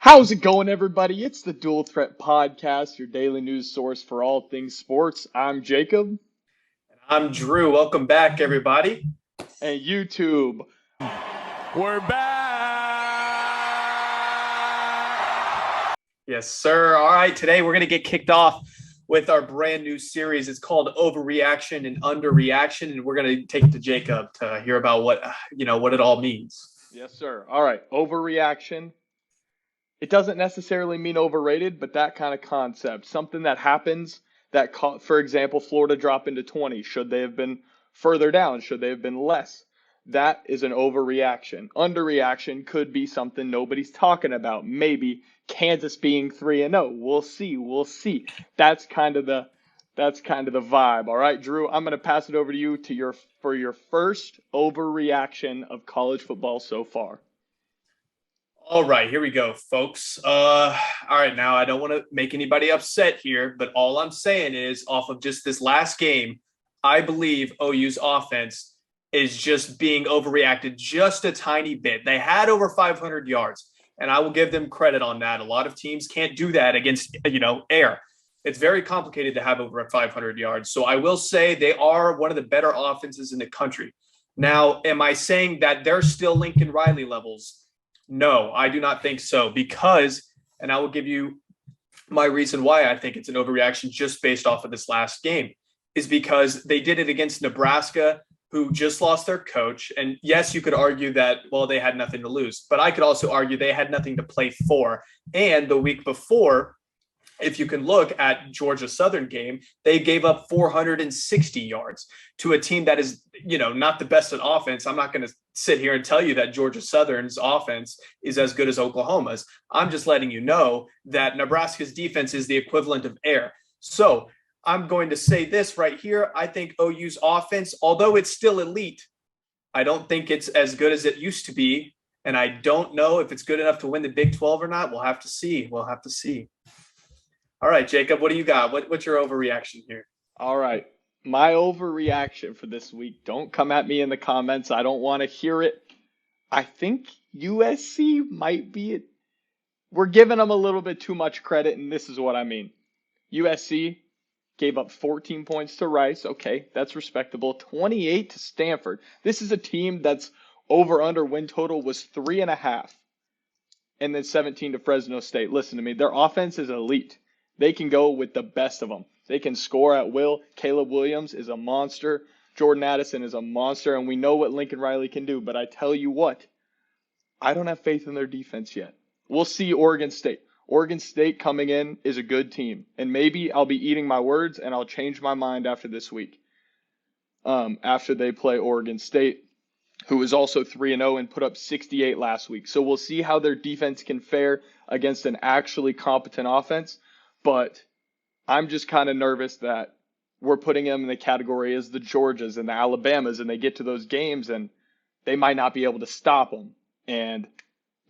How's it going, everybody? It's the Dual Threat Podcast, your daily news source for all things sports. I'm Jacob, I'm Drew. Welcome back, everybody. and YouTube. We're back. Yes, sir. All right, today we're going to get kicked off with our brand new series. It's called Overreaction and Underreaction, and we're going to take it to Jacob to hear about what it all means. Yes, sir. All right, overreaction. It doesn't necessarily mean overrated, but that kind of concept. Something that happens that, for example, Florida drop into 20. Should they have been further down? Should they have been less? That is an overreaction. Underreaction could be something nobody's talking about. Maybe Kansas being 3-0. We'll see. We'll see. That's kind of the vibe. All right, Drew, I'm going to pass it over to you for your first overreaction of college football so far. All right, here we go, folks. All right, now I don't want to make anybody upset here, but all I'm saying is off of just this last game, I believe OU's offense is just being overreacted just a tiny bit. They had over 500 yards, and I will give them credit on that. A lot of teams can't do that against, air. It's very complicated to have over 500 yards. So I will say they are one of the better offenses in the country. Now, am I saying that they're still Lincoln Riley levels? No, I do not think so because, and I will give you my reason why I think it's an overreaction just based off of this last game, is because they did it against Nebraska, who just lost their coach. And yes, you could argue that, well, they had nothing to lose, but I could also argue they had nothing to play for. And the week before, if you can look at Georgia Southern game, they gave up 460 yards to a team that is, not the best at offense. I'm not going to sit here and tell you that Georgia Southern's offense is as good as Oklahoma's. I'm just letting you know that Nebraska's defense is the equivalent of air. So I'm going to say this right here. I think OU's offense, although it's still elite, I don't think it's as good as it used to be. And I don't know if it's good enough to win the Big 12 or not. We'll have to see. All right, Jacob, what do you got? What's your overreaction here? All right. My overreaction for this week. Don't come at me in the comments. I don't want to hear it. I think USC might be it. We're giving them a little bit too much credit, and this is what I mean. USC gave up 14 points to Rice. Okay, that's respectable. 28 to Stanford. This is a team that's over-under win total was 3.5. And then 17 to Fresno State. Listen to me. Their offense is elite. They can go with the best of them. They can score at will. Caleb Williams is a monster. Jordan Addison is a monster. And we know what Lincoln Riley can do. But I tell you what, I don't have faith in their defense yet. We'll see Oregon State. Oregon State coming in is a good team. And maybe I'll be eating my words and I'll change my mind after this week. After they play Oregon State, who is also 3-0 and put up 68 last week. So we'll see how their defense can fare against an actually competent offense. But I'm just kind of nervous that we're putting them in the category as the Georgias and the Alabamas, and they get to those games and they might not be able to stop them. And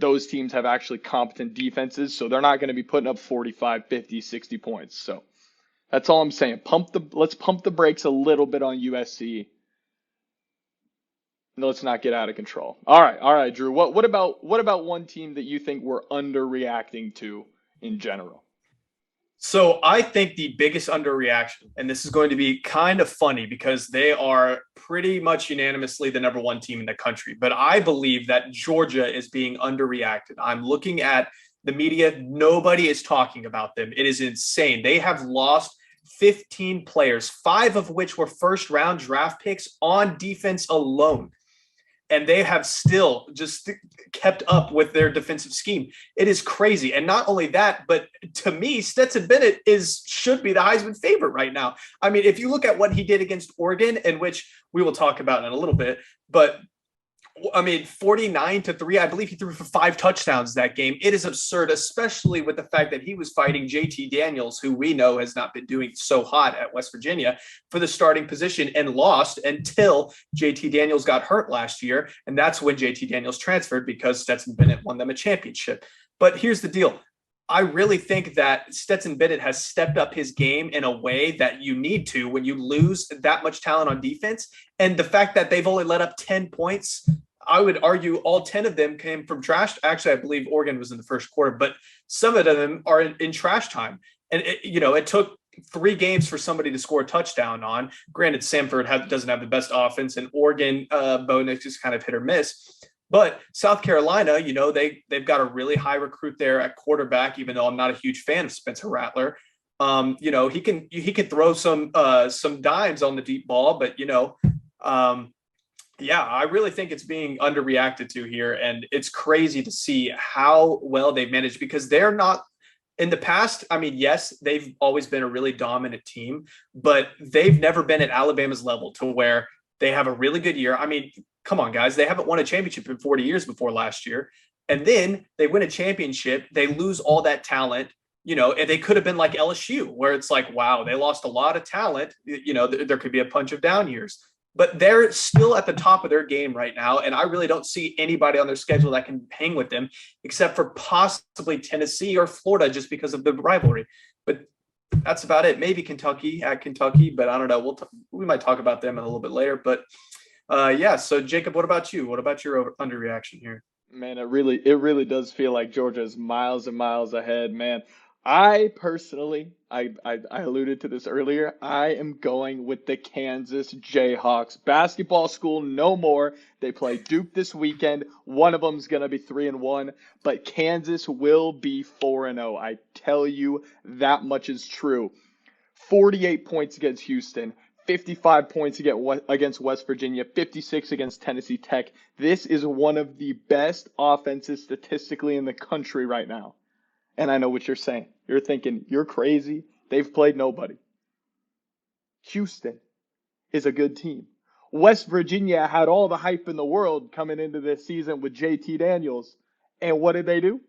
those teams have actually competent defenses, so they're not going to be putting up 45, 50, 60 points. So that's all I'm saying. Let's pump the brakes a little bit on USC. Let's not get out of control. All right, Drew. What about one team that you think we're underreacting to in general? So I think the biggest underreaction, and this is going to be kind of funny because they are pretty much unanimously the number one team in the country, but I believe that Georgia is being underreacted. I'm looking at the media. Nobody is talking about them. It is insane. They have lost 15 players, 5 of which were first-round draft picks on defense alone. And they have still just kept up with their defensive scheme. It is crazy. And not only that, but to me, Stetson Bennett should be the Heisman favorite right now. I mean, if you look at what he did against Oregon, in which we will talk about in a little bit, but I mean, 49-3, I believe he threw for 5 touchdowns that game. It is absurd, especially with the fact that he was fighting JT Daniels, who we know has not been doing so hot at West Virginia, for the starting position and lost until JT Daniels got hurt last year. And that's when JT Daniels transferred because Stetson Bennett won them a championship. But here's the deal. I really think that Stetson Bennett has stepped up his game in a way that you need to when you lose that much talent on defense. And the fact that they've only let up 10 points, I would argue all 10 of them came from trash. Actually, I believe Oregon was in the first quarter, but some of them are in trash time. And, it took 3 games for somebody to score a touchdown on. Granted, Samford doesn't have the best offense, and Oregon, Bo Nix just kind of hit or miss. But South Carolina, they've got a really high recruit there at quarterback, even though I'm not a huge fan of Spencer Rattler. He can throw some dimes on the deep ball, but yeah, I really think it's being underreacted to here, and it's crazy to see how well they've managed because they're not in the past. I mean, yes, they've always been a really dominant team, but they've never been at Alabama's level to where they have a really good year. I mean, come on, guys, they haven't won a championship in 40 years before last year, and then they win a championship, they lose all that talent. And they could have been like LSU, where it's like, wow, they lost a lot of talent. There could be a bunch of down years, but they're still at the top of their game right now. And I really don't see anybody on their schedule that can hang with them except for possibly Tennessee or Florida just because of the rivalry. But that's about it. Maybe Kentucky at Kentucky, but I don't know. We might talk about them a little bit later. But yeah, so Jacob, what about you? What about your underreaction here? Man, it really does feel like Georgia is miles and miles ahead, man. I personally, I alluded to this earlier. I am going with the Kansas Jayhawks. Basketball school, no more. They play Duke this weekend. One of them's gonna be 3-1, but Kansas will be 4-0. I tell you, that much is true. 48 points against Houston. 55 points against West Virginia, 56 against Tennessee Tech. This is one of the best offenses statistically in the country right now. And I know what you're saying. You're thinking, you're crazy. They've played nobody. Houston is a good team. West Virginia had all the hype in the world coming into this season with JT Daniels. And what did they do?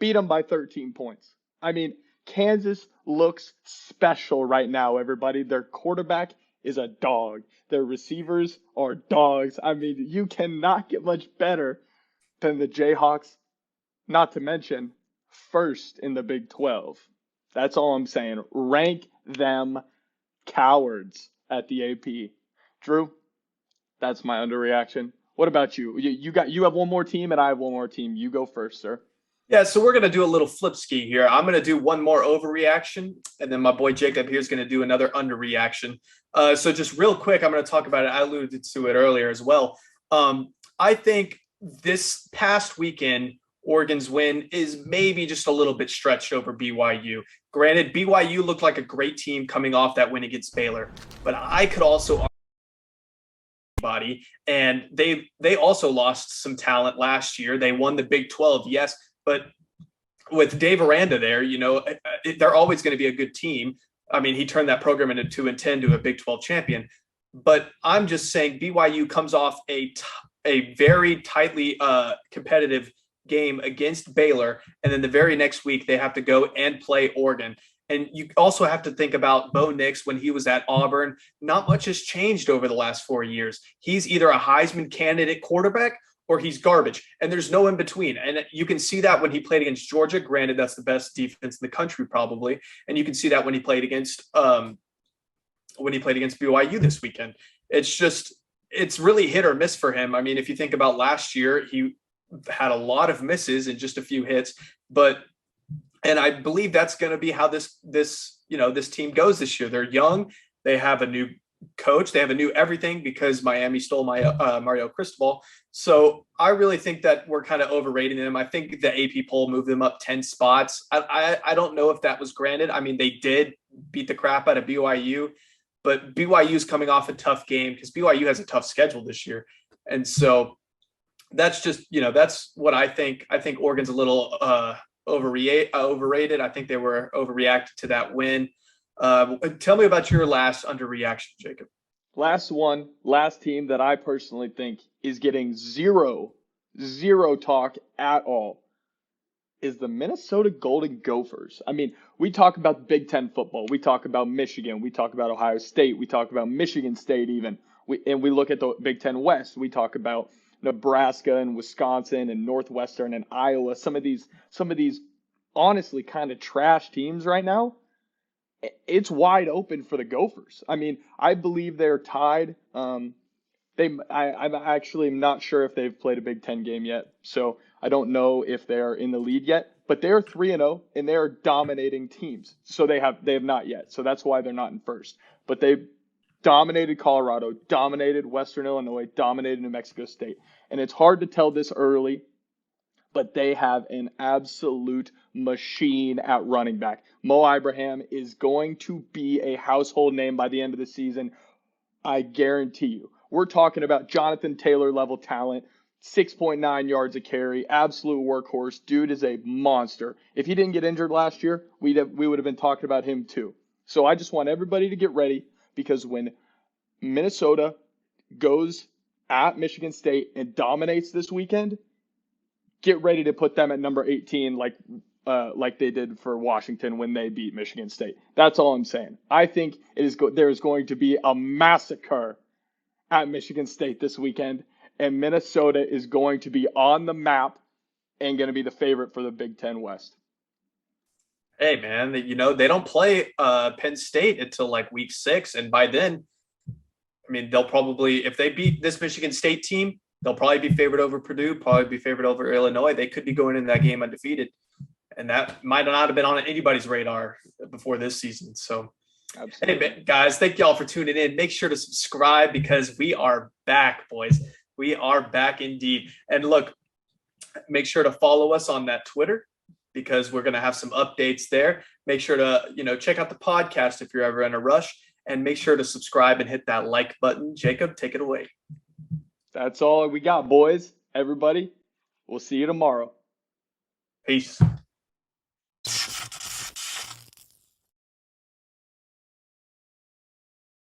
Beat them by 13 points. I mean, Kansas looks special right now, everybody. Their quarterback is a dog. Their receivers are dogs. I mean, you cannot get much better than the Jayhawks, not to mention first in the Big 12. That's all I'm saying. Rank them cowards at the AP. Drew, that's my underreaction. What about you? You have one more team and I have one more team. You go first, sir. Yeah, so we're going to do a little flip ski here. I'm going to do one more overreaction, and then my boy Jacob here is going to do another underreaction. So just real quick, I'm going to talk about it. I alluded to it earlier as well. I think this past weekend, Oregon's win is maybe just a little bit stretched over BYU. Granted, BYU looked like a great team coming off that win against Baylor, but I could also body, and they also lost some talent last year. They won the Big 12, yes, but with Dave Aranda there, they're always going to be a good team. I mean, he turned that program into 2-10 to a Big 12 champion. But I'm just saying BYU comes off a very tightly competitive game against Baylor, and then the very next week they have to go and play Oregon. And you also have to think about Bo Nix when he was at Auburn. Not much has changed over the last 4 years. He's either a Heisman candidate quarterback or he's garbage, and there's no in between. And you can see that when he played against Georgia. Granted, that's the best defense in the country probably, and you can see that when he played against BYU this weekend. It's really hit or miss for him. I mean, if you think about last year, he had a lot of misses and just a few hits, and I believe that's going to be how this team goes this year. They're young, they have a new coach, they have a new everything because Miami stole Mario Cristobal. So I really think that we're kind of overrating them. I think the AP poll moved them up 10 spots. I don't know if that was granted. I mean, they did beat the crap out of BYU, but BYU is coming off a tough game because BYU has a tough schedule this year. And so that's just, that's what I think. I think Oregon's a little overrated. I think they were overreacted to that win. Tell me about your last underreaction, Jacob. Last team that I personally think is getting zero talk at all is the Minnesota Golden Gophers. I mean, we talk about Big Ten football. We talk about Michigan. We talk about Ohio State. We talk about Michigan State even. We look at the Big Ten West. We talk about Nebraska and Wisconsin and Northwestern and Iowa. Some of these honestly kind of trash teams right now. It's wide open for the Gophers. I mean, I believe they're tied I'm actually not sure if they've played a Big Ten game yet, so I don't know if they are in the lead yet. But they are 3-0, and they are dominating teams. So they have not yet. So that's why they're not in first. But they dominated Colorado, dominated Western Illinois, dominated New Mexico State. And it's hard to tell this early, but they have an absolute machine at running back. Mo Ibrahim is going to be a household name by the end of the season. I guarantee you. We're talking about Jonathan Taylor level talent, 6.9 yards a carry, absolute workhorse. Dude is a monster. If he didn't get injured last year, we would have been talking about him too. So I just want everybody to get ready, because when Minnesota goes at Michigan State and dominates this weekend, get ready to put them at number 18 like they did for Washington when they beat Michigan State. That's all I'm saying. I think there is going to be a massacre at Michigan State this weekend, and Minnesota is going to be on the map and going to be the favorite for the Big Ten West. Hey, man, they don't play Penn State until like week 6. And by then, I mean, they'll probably, if they beat this Michigan State team, they'll probably be favored over Purdue, probably be favored over Illinois. They could be going in that game undefeated. And that might not have been on anybody's radar before this season. So, absolutely. Hey, guys, thank y'all for tuning in. Make sure to subscribe, because we are back, boys. We are back indeed. And look, make sure to follow us on that Twitter, because we're going to have some updates there. Make sure to, check out the podcast if you're ever in a rush, and make sure to subscribe and hit that like button. Jacob, take it away. That's all we got, boys. Everybody, we'll see you tomorrow. Peace.